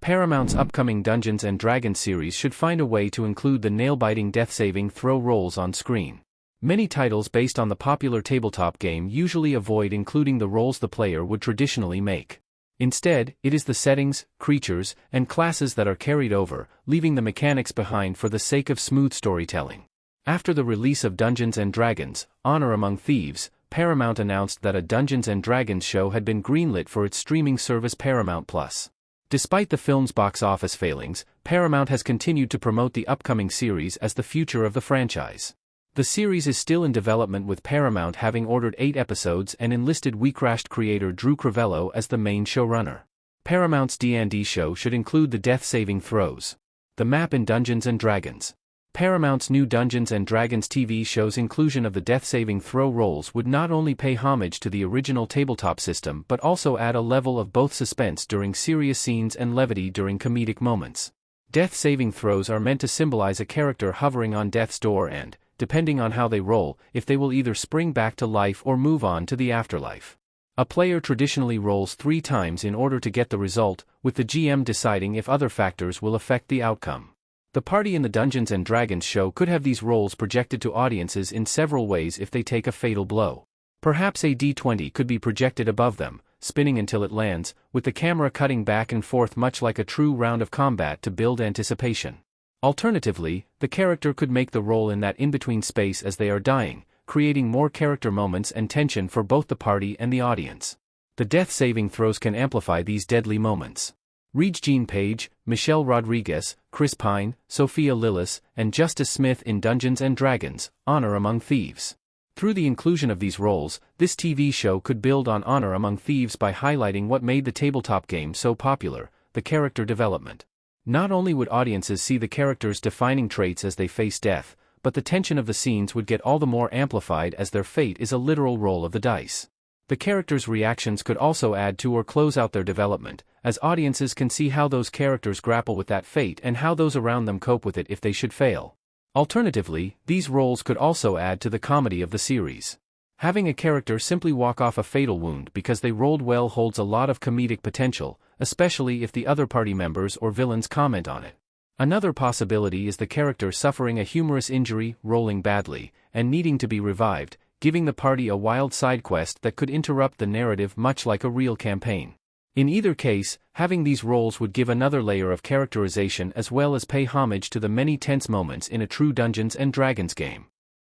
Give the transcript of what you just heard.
Paramount's upcoming Dungeons & Dragons series should find a way to include the nail-biting death-saving throw roles on screen. Many titles based on the popular tabletop game usually avoid including the roles the player would traditionally make. Instead, it is the settings, creatures, and classes that are carried over, leaving the mechanics behind for the sake of smooth storytelling. After the release of Dungeons & Dragons: Honor Among Thieves, Paramount announced that a Dungeons & Dragons show had been greenlit for its streaming service Paramount+. Despite the film's box office failings, Paramount has continued to promote the upcoming series as the future of the franchise. The series is still in development, with Paramount having ordered 8 episodes and enlisted WeCrashed creator Drew Crivello as the main showrunner. Paramount's D&D show should include the death-saving throws. The map in Dungeons & Dragons. Paramount's new Dungeons & Dragons TV show's inclusion of the death-saving throw roles would not only pay homage to the original tabletop system but also add a level of both suspense during serious scenes and levity during comedic moments. Death-saving throws are meant to symbolize a character hovering on death's door and, depending on how they roll, if they will either spring back to life or move on to the afterlife. A player traditionally rolls 3 times in order to get the result, with the GM deciding if other factors will affect the outcome. The party in the Dungeons & Dragons show could have these rolls projected to audiences in several ways if they take a fatal blow. Perhaps a D20 could be projected above them, spinning until it lands, with the camera cutting back and forth much like a true round of combat to build anticipation. Alternatively, the character could make the roll in that in-between space as they are dying, creating more character moments and tension for both the party and the audience. The death-saving throws can amplify these deadly moments. Regine Page, Michelle Rodriguez, Chris Pine, Sophia Lillis, and Justice Smith in Dungeons & Dragons: Honor Among Thieves. Through the inclusion of these roles, this TV show could build on Honor Among Thieves by highlighting what made the tabletop game so popular: the character development. Not only would audiences see the characters' defining traits as they face death, but the tension of the scenes would get all the more amplified as their fate is a literal roll of the dice. The characters' reactions could also add to or close out their development, as audiences can see how those characters grapple with that fate and how those around them cope with it if they should fail. Alternatively, these roles could also add to the comedy of the series. Having a character simply walk off a fatal wound because they rolled well holds a lot of comedic potential, especially if the other party members or villains comment on it. Another possibility is the character suffering a humorous injury, rolling badly, and needing to be revived, giving the party a wild side quest that could interrupt the narrative much like a real campaign. In either case, having these roles would give another layer of characterization as well as pay homage to the many tense moments in a true Dungeons & Dragons game.